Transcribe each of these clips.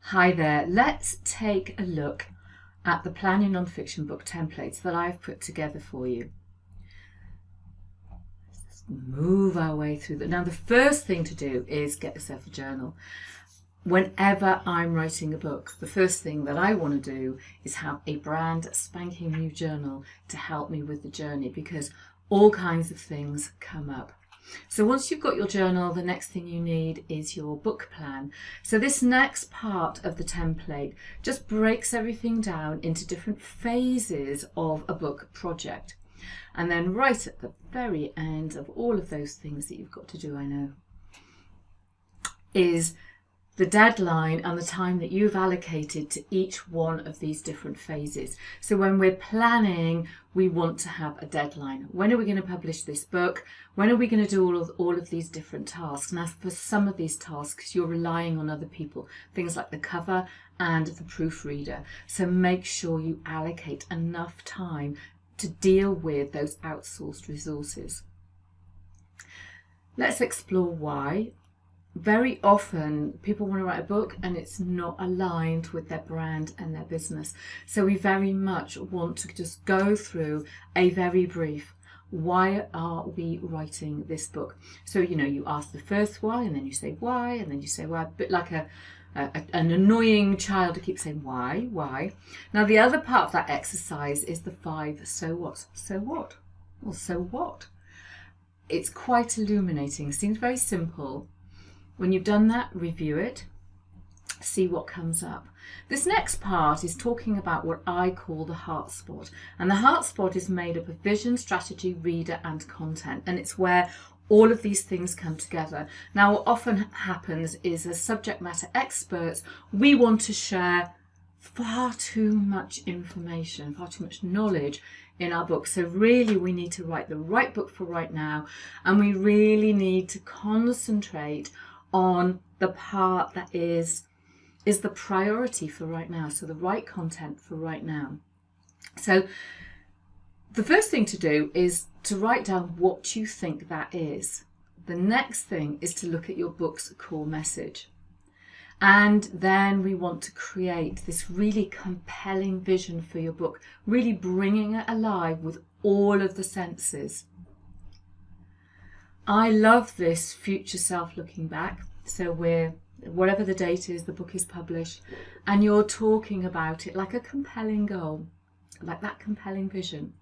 Hi there, let's take a look at the Plan Your Nonfiction book templates that I've put together for you. Let's move our way through that. Now the first thing to do is get yourself a journal. Whenever I'm writing a book, the first thing that I want to do is have a brand spanking new journal to help me with the journey, because all kinds of things come up. So once you've got your journal, the next thing you need is your book plan. So this next part of the template just breaks everything down into different phases of a book project. And then right at the very end of all of those things that you've got to do, I know, is the deadline and the time that you've allocated to each one of these different phases. So when we're planning, we want to have a deadline. When are we going to publish this book? When are we going to do all of these different tasks? Now, for some of these tasks, you're relying on other people, things like the cover and the proofreader. So make sure you allocate enough time to deal with those outsourced resources. Let's explore why. Very often people want to write a book and it's not aligned with their brand and their business. So we very much want to just go through a very brief, why are we writing this book? So, you ask the first why, and then you say why, and then you say why, a bit like an annoying child who keeps saying why. Now the other part of that exercise is the 5 so what. So what? Well, so what? It's quite illuminating. It seems very simple. When you've done that, review it, see what comes up. This next part is talking about what I call the heart spot. And the heart spot is made up of vision, strategy, reader and content. And it's where all of these things come together. Now, what often happens is, as subject matter experts, we want to share far too much information, far too much knowledge in our book. So really we need to write the right book for right now. And we really need to concentrate on the part that is the priority for right now. So the right content for right now. So the first thing to do is to write down what you think that is. The next thing is to look at your book's core message. And then we want to create this really compelling vision for your book, really bringing it alive with all of the senses. I love this future self looking back. So whatever the date is, the book is published, and you're talking about it like a compelling goal, like that compelling vision,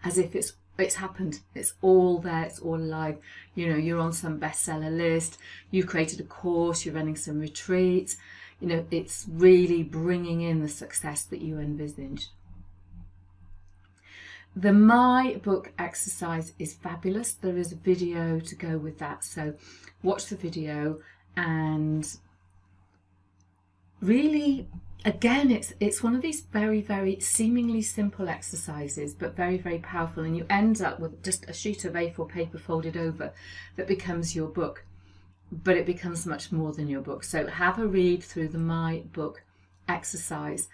as if it's happened, it's all there, it's all alive. You're on some bestseller list, you've created a course, you're running some retreats, it's really bringing in the success that you envisaged. The My Book exercise is fabulous. There is a video to go with that. So watch the video, and really, again, it's one of these very, very seemingly simple exercises, but very, very powerful. And you end up with just a sheet of A4 paper folded over that becomes your book, but it becomes much more than your book. So have a read through the My Book exercise.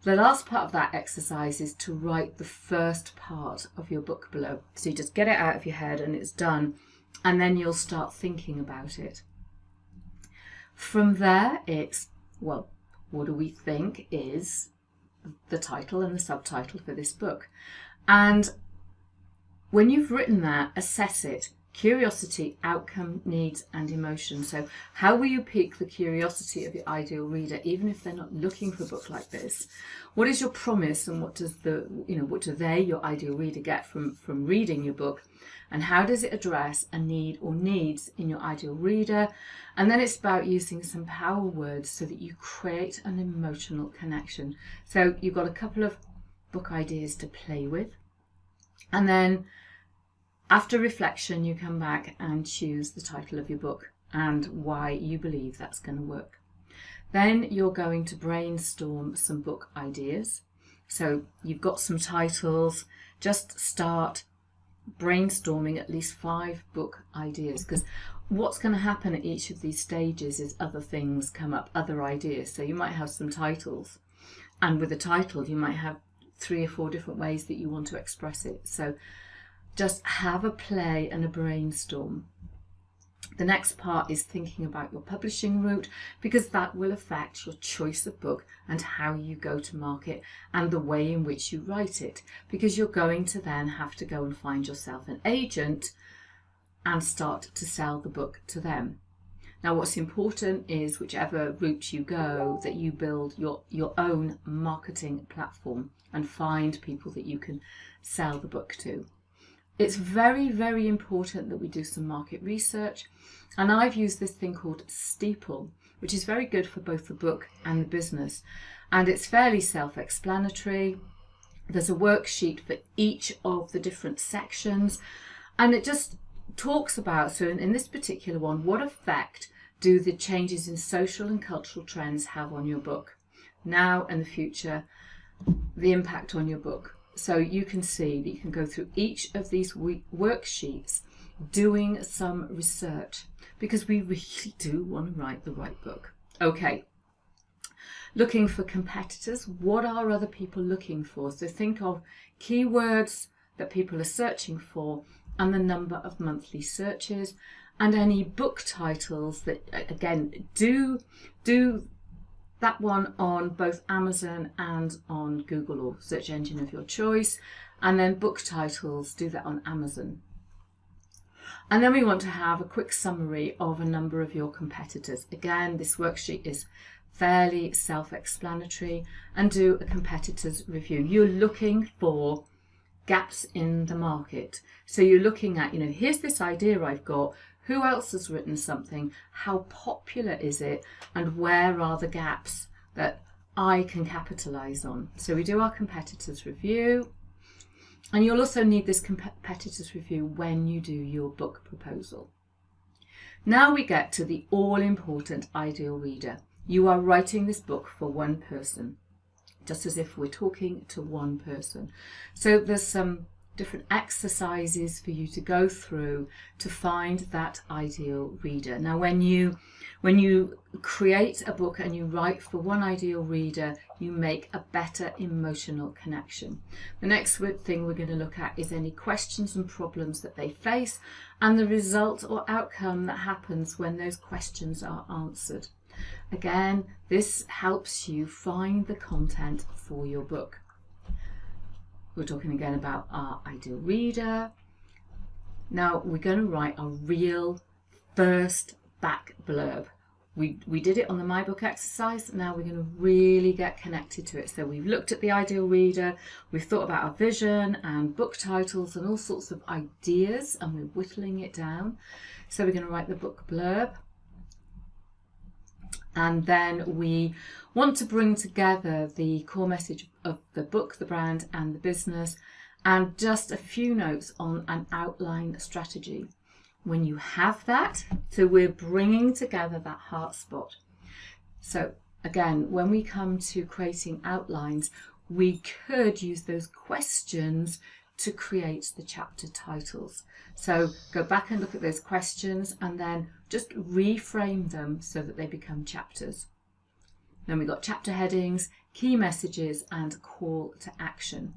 The last part of that exercise is to write the first part of your book below. So you just get it out of your head and it's done, and then you'll start thinking about it. From there, it's, well, what do we think is the title and the subtitle for this book? And when you've written that, assess it. Curiosity, outcome, needs and emotion. So how will you pique the curiosity of your ideal reader, even if they're not looking for a book like this? What is your promise, and what does what do they, your ideal reader, get from reading your book? And how does it address a need or needs in your ideal reader? And then it's about using some power words so that you create an emotional connection. So you've got a couple of book ideas to play with, and then after reflection, you come back and choose the title of your book and why you believe that's going to work. Then you're going to brainstorm some book ideas. So you've got some titles, just start brainstorming at least 5 book ideas, because what's going to happen at each of these stages is other things come up, other ideas. So you might have some titles, and with a title you might have 3 or 4 different ways that you want to express it. So just have a play and a brainstorm. The next part is thinking about your publishing route, because that will affect your choice of book and how you go to market and the way in which you write it, because you're going to then have to go and find yourself an agent and start to sell the book to them. Now, what's important is whichever route you go, that you build your own marketing platform and find people that you can sell the book to. It's very, very important that we do some market research. And I've used this thing called Steeple, which is very good for both the book and the business. And it's fairly self-explanatory. There's a worksheet for each of the different sections. And it just talks about, so in this particular one, what effect do the changes in social and cultural trends have on your book now and the future, the impact on your book. So you can see that you can go through each of these worksheets doing some research, because we really do want to write the right book. Okay, looking for competitors. What are other people looking for? So think of keywords that people are searching for and the number of monthly searches, and any book titles that, again, do that one on both Amazon and on Google or search engine of your choice, and then book titles, do that on Amazon. And then we want to have a quick summary of a number of your competitors. Again, this worksheet is fairly self-explanatory, and do a competitors review. You're looking for gaps in the market. So you're looking at, here's this idea I've got. Who else has written something? How popular is it? And where are the gaps that I can capitalize on? So we do our competitors review. And you'll also need this competitors review when you do your book proposal. Now we get to the all-important ideal reader. You are writing this book for one person, just as if we're talking to one person. So there's some different exercises for you to go through to find that ideal reader. Now, when you create a book and you write for one ideal reader, you make a better emotional connection. The next thing we're going to look at is any questions and problems that they face, and the result or outcome that happens when those questions are answered. Again, this helps you find the content for your book. We're talking again about our ideal reader. Now we're going to write a real first back blurb. We did it on the My Book exercise. Now we're going to really get connected to it. So we've looked at the ideal reader, we've thought about our vision and book titles and all sorts of ideas, and we're whittling it down. So we're going to write the book blurb. And then we want to bring together the core message of the book, the brand and the business, and just a few notes on an outline strategy. When you have that, so we're bringing together that heart spot. So again, when we come to creating outlines, we could use those questions to create the chapter titles. So go back and look at those questions and then just reframe them so that they become chapters. Then we've got chapter headings, key messages, and call to action.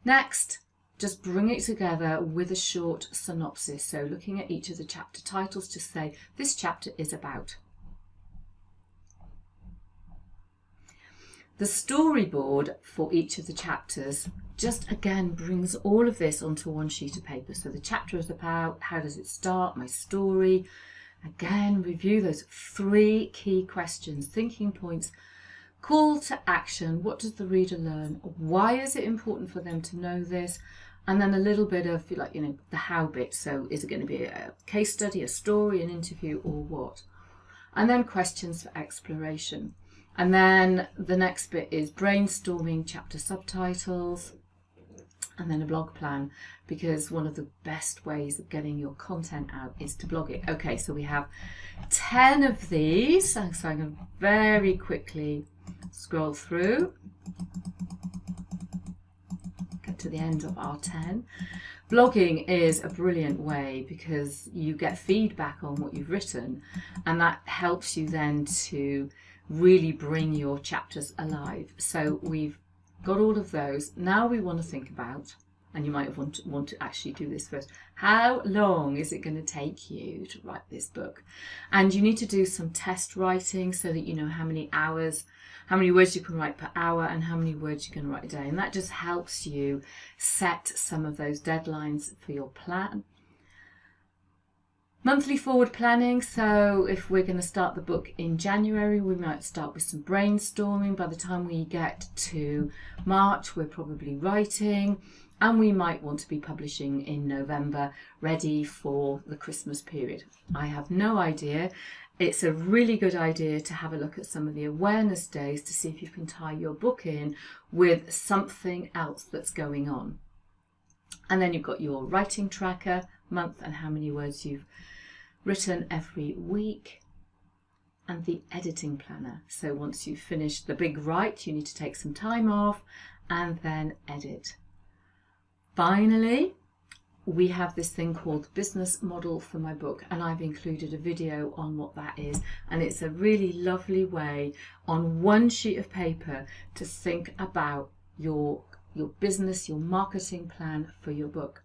Next, just bring it together with a short synopsis. So looking at each of the chapter titles, just say, this chapter is about. The storyboard for each of the chapters just again brings all of this onto one sheet of paper. So the chapter is about, how does it start, my story. Again, review those 3 key questions, thinking points, call to action, what does the reader learn, why is it important for them to know this, and then a little bit of the how bit. So is it going to be a case study, a story, an interview, or what? And then questions for exploration. And then the next bit is brainstorming chapter subtitles, and then a blog plan, because one of the best ways of getting your content out is to blog it. Okay, so we have 10 of these. So I'm going to very quickly scroll through, get to the end of our 10. Blogging is a brilliant way because you get feedback on what you've written, and that helps you then to really bring your chapters alive. So we've got all of those. Now we want to think about and you might want to actually do this first. How long is it going to take you to write this book? And you need to do some test writing so that you know how many words you can write per hour and how many words you can write a day. And that just helps you set some of those deadlines for your plan. Monthly forward planning. So if we're going to start the book in January, we might start with some brainstorming. By the time we get to March, we're probably writing, and we might want to be publishing in November, ready for the Christmas period. I have no idea. It's a really good idea to have a look at some of the awareness days to see if you can tie your book in with something else that's going on. And then you've got your writing tracker, month, and how many words you've written every week, and the editing planner. So once you've finished the big write, you need to take some time off and then edit. Finally, we have this thing called business model for my book, and I've included a video on what that is, and it's a really lovely way on one sheet of paper to think about your business, your marketing plan for your book.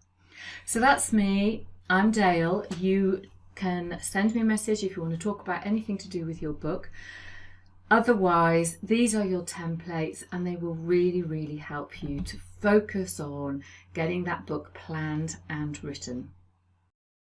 So that's me. I'm Dale. You can send me a message if you want to talk about anything to do with your book. Otherwise, these are your templates, and they will really, really help you to focus on getting that book planned and written.